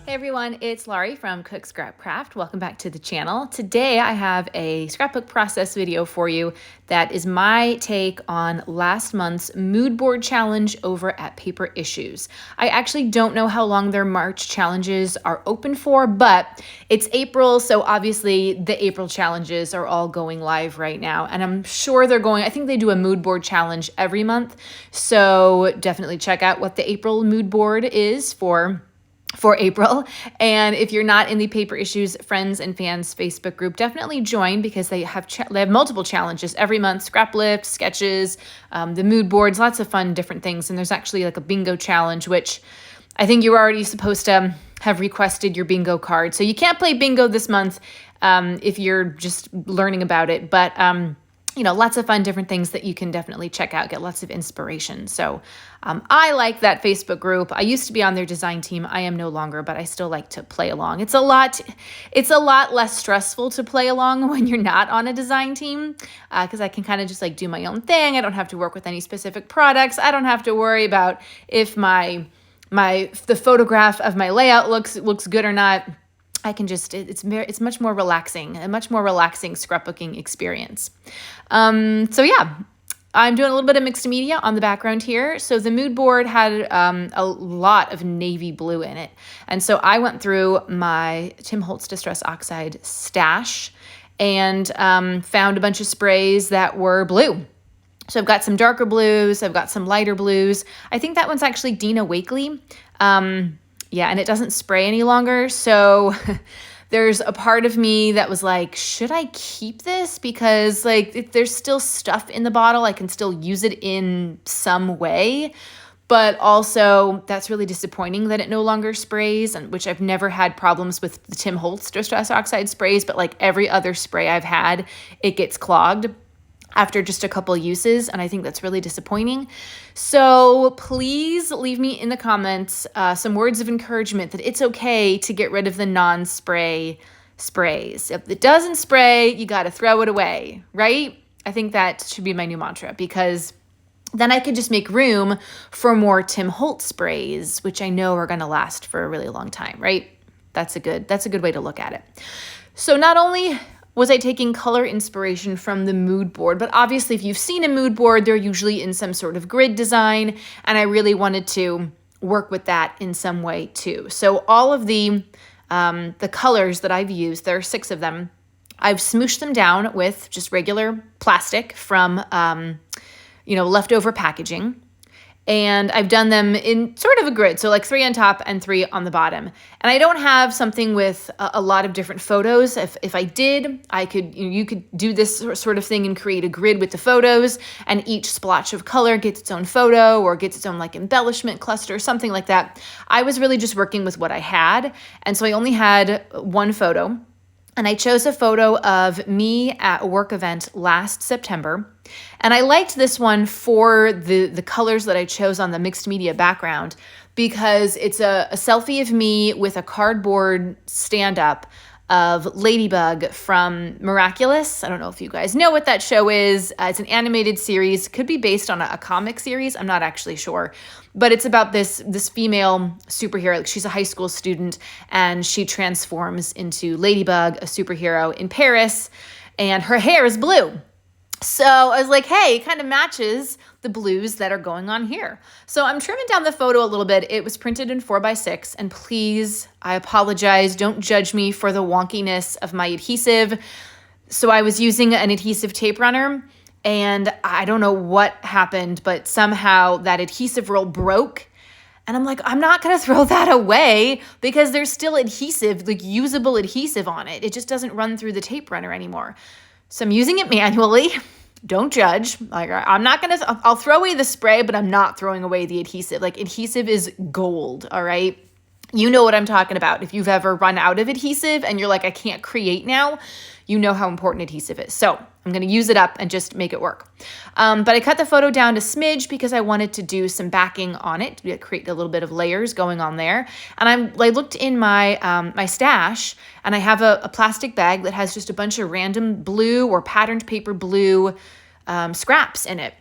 Hey everyone, it's Laurie from Cook Scrap Craft. Welcome back to the channel. Today I have a scrapbook process video for you that is my take on last month's mood board challenge over at Paper Issues. I actually don't know how long their March challenges are open for, but it's April, so obviously the April challenges are all going live right now. And I'm sure I think they do a mood board challenge every month. So definitely check out what the April mood board is for April. And if you're not in the Paper Issues Friends and Fans Facebook group, definitely join because they have multiple challenges every month, scrap lift, sketches, the mood boards, lots of fun different things. And there's actually like a bingo challenge, which I think you're already supposed to have requested your bingo card. So you can't play bingo this month if you're just learning about it. But lots of fun different things that you can definitely check out, get lots of inspiration. So I like that Facebook group. I used to be on their design team. I am no longer, but I still like to play along. It's a lot less stressful to play along when you're not on a design team because I can kind of just like do my own thing. I don't have to work with any specific products. I don't have to worry about if the photograph of my layout looks good or not. I can just, it's much more relaxing, a much more relaxing scrapbooking experience. So yeah, I'm doing a little bit of mixed media on the background here. So the mood board had a lot of navy blue in it. And so I went through my Tim Holtz Distress Oxide stash and found a bunch of sprays that were blue. So I've got some darker blues. I've got some lighter blues. I think that one's actually Dina Wakely. Yeah, and it doesn't spray any longer. So there's a part of me that was like, should I keep this? Because like if there's still stuff in the bottle, I can still use it in some way. But also that's really disappointing that it no longer sprays, and which I've never had problems with the Tim Holtz Distress Oxide sprays, but like every other spray I've had, it gets clogged after just a couple uses, and I think that's really disappointing. So please leave me in the comments some words of encouragement that it's okay to get rid of the non-spray sprays. If it doesn't spray, you got to throw it away, right? I think that should be my new mantra, because then I could just make room for more Tim Holtz sprays, which I know are going to last for a really long time, right? That's a good way to look at it. So not only was I taking color inspiration from the mood board, but obviously if you've seen a mood board, they're usually in some sort of grid design, and I really wanted to work with that in some way too. So all of the colors that I've used, there are 6 of them, I've smooshed them down with just regular plastic from leftover packaging. And I've done them in sort of a grid, so like 3 on top and 3 on the bottom. And I don't have something with a lot of different photos. If I did, you could do this sort of thing and create a grid with the photos, and each splotch of color gets its own photo or gets its own like embellishment cluster, something like that. I was really just working with what I had, and so I only had 1 photo. And I chose a photo of me at a work event last September. And I liked this one for the colors that I chose on the mixed media background, because it's a selfie of me with a cardboard stand-up of Ladybug from Miraculous. I don't know if you guys know what that show is. It's an animated series. Could be based on a comic series. I'm not actually sure. But it's about this female superhero. Like, she's a high school student, and she transforms into Ladybug, a superhero in Paris, and her hair is blue. So I was like, hey, it kind of matches the blues that are going on here. So I'm trimming down the photo a little bit. It was printed in 4x6, and please, I apologize. Don't judge me for the wonkiness of my adhesive. So I was using an adhesive tape runner, and I don't know what happened, but somehow that adhesive roll broke. And I'm like, I'm not going to throw that away because there's still adhesive, like usable adhesive on it. It just doesn't run through the tape runner anymore. So I'm using it manually. Don't judge. Like, I'll throw away the spray, but I'm not throwing away the adhesive. Like, adhesive is gold, all right? You know what I'm talking about. If you've ever run out of adhesive and you're like, I can't create now, you know how important adhesive is. So I'm going to use it up and just make it work. But I cut the photo down to smidge because I wanted to do some backing on it to create a little bit of layers going on there. And I looked in my my stash, and I have a plastic bag that has just a bunch of random blue or patterned paper blue scraps in it.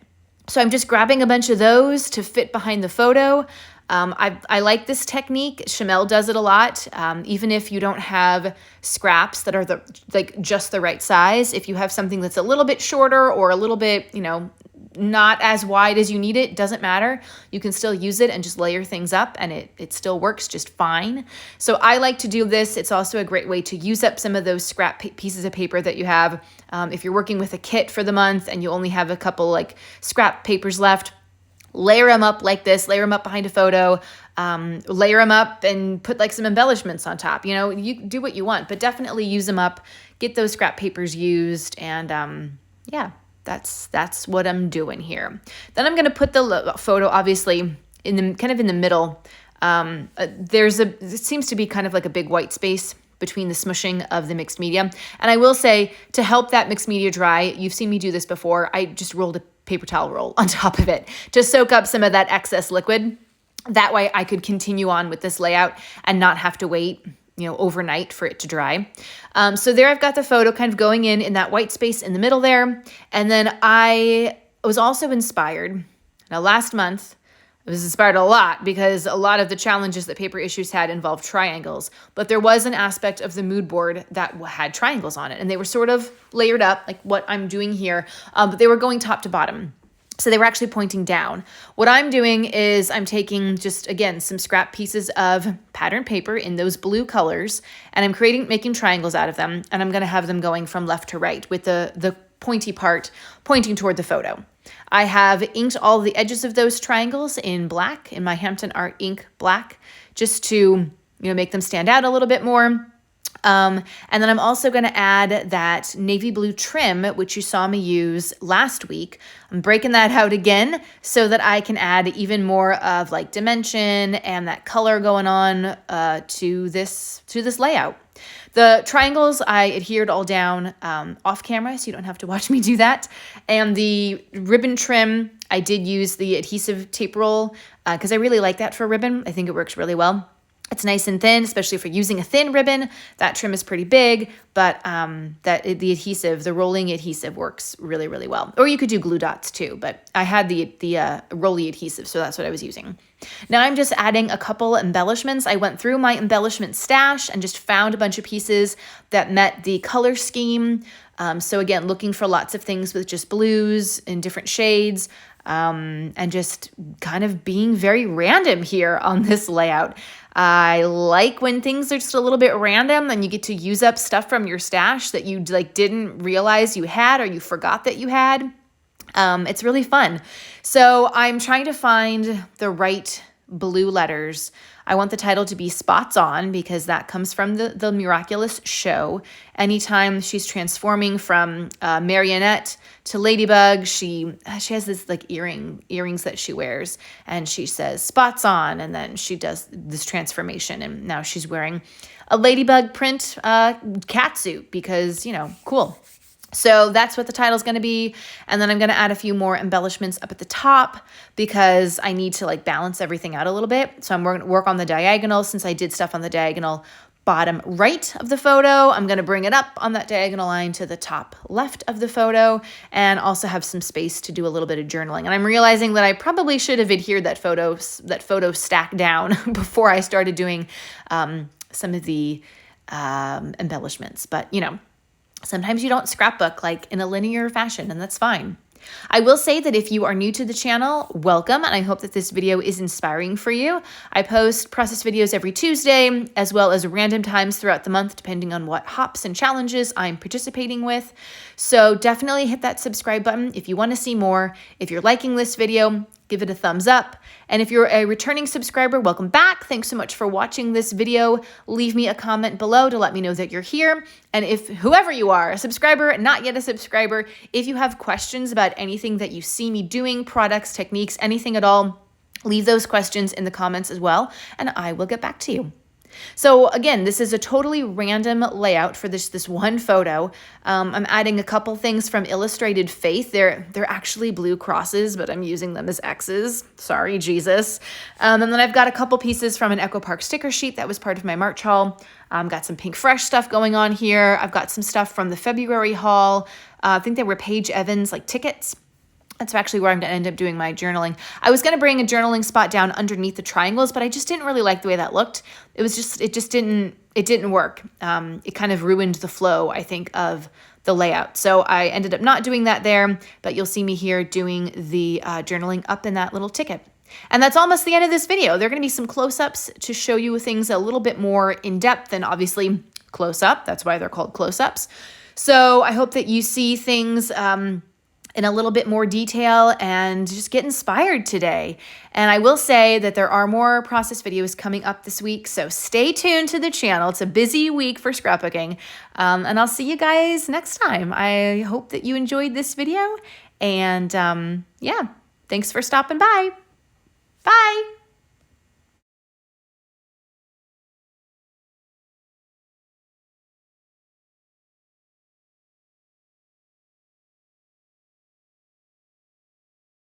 So I'm just grabbing a bunch of those to fit behind the photo. I like this technique. Chamel does it a lot. Even if you don't have scraps that are just the right size, if you have something that's a little bit shorter or a little bit, not as wide as you need it, doesn't matter. You can still use it and just layer things up, and it still works just fine. So I like to do this. It's also a great way to use up some of those scrap pieces of paper that you have. If you're working with a kit for the month and you only have a couple scrap papers left, layer them up like this, layer them up behind a photo, layer them up and put some embellishments on top. You do what you want, but definitely use them up, get those scrap papers used, and yeah. That's what I'm doing here. Then I'm going to put the photo obviously in the middle. It seems to be kind of like a big white space between the smushing of the mixed media. And I will say, to help that mixed media dry, you've seen me do this before. I just rolled a paper towel roll on top of it to soak up some of that excess liquid. That way I could continue on with this layout and not have to wait overnight for it to dry. So there I've got the photo kind of going in that white space in the middle there. And then I was also inspired. Now last month, I was inspired a lot because a lot of the challenges that Paper Issues had involved triangles, but there was an aspect of the mood board that had triangles on it, and they were sort of layered up like what I'm doing here, but they were going top to bottom. So they were actually pointing down. What I'm doing is I'm taking just, again, some scrap pieces of pattern paper in those blue colors, and I'm making triangles out of them, and I'm gonna have them going from left to right with the pointy part pointing toward the photo. I have inked all the edges of those triangles in black, in my Hampton Art ink black, just to make them stand out a little bit more. And then I'm also going to add that navy blue trim, which you saw me use last week. I'm breaking that out again so that I can add even more of dimension and that color going on to this layout. The triangles I adhered all down off camera, so you don't have to watch me do that. And the ribbon trim, I did use the adhesive tape roll because I really like that for ribbon. I think it works really well. It's nice and thin, especially for using a thin ribbon. That trim is pretty big, but the rolling adhesive works really, really well. Or you could do glue dots too, but I had the rolly adhesive, so that's what I was using. Now I'm just adding a couple embellishments. I went through my embellishment stash and just found a bunch of pieces that met the color scheme. So again, looking for lots of things with just blues in different shades, and just kind of being very random here on this layout. I like when things are just a little bit random and you get to use up stuff from your stash that you didn't realize you had or you forgot that you had. It's really fun. So I'm trying to find the right blue letters. I want the title to be Spots On because that comes from the Miraculous Show. Anytime she's transforming from marionette to ladybug, she has this earrings that she wears, and she says spots on, and then she does this transformation, and now she's wearing a ladybug print cat suit because cool. So that's what the title's going to be. And then I'm going to add a few more embellishments up at the top because I need to balance everything out a little bit. So I'm going to work on the diagonal. Since I did stuff on the diagonal bottom right of the photo, I'm going to bring it up on that diagonal line to the top left of the photo and also have some space to do a little bit of journaling. And I'm realizing that I probably should have adhered that photo stack down before I started doing some of the embellishments. But, sometimes you don't scrapbook in a linear fashion, and that's fine. I will say that if you are new to the channel, welcome, and I hope that this video is inspiring for you. I post process videos every Tuesday, as well as random times throughout the month, depending on what hops and challenges I'm participating with. So definitely hit that subscribe button if you want to see more. If you're liking this video, give it a thumbs up. And if you're a returning subscriber, welcome back. Thanks so much for watching this video. Leave me a comment below to let me know that you're here. And if whoever you are, a subscriber, not yet a subscriber, if you have questions about anything that you see me doing, products, techniques, anything at all, leave those questions in the comments as well, and I will get back to you. So again, this is a totally random layout for this one photo. I'm adding a couple things from Illustrated Faith. They're actually blue crosses, but I'm using them as X's. Sorry, Jesus. And then I've got a couple pieces from an Echo Park sticker sheet that was part of my March haul. Got some Pink Fresh stuff going on here. I've got some stuff from the February haul. I think they were Paige Evans tickets. That's actually where I'm going to end up doing my journaling. I was going to bring a journaling spot down underneath the triangles, but I just didn't really like the way that looked. It didn't work. It kind of ruined the flow, I think, of the layout. So I ended up not doing that there, but you'll see me here doing the journaling up in that little ticket. And that's almost the end of this video. There are going to be some close-ups to show you things a little bit more in depth than obviously close-up. That's why they're called close-ups. So I hope that you see things in a little bit more detail and just get inspired today. And I will say that there are more process videos coming up this week, so stay tuned to the channel. It's a busy week for scrapbooking, and I'll see you guys next time. I hope that you enjoyed this video, and yeah, thanks for stopping by. Bye.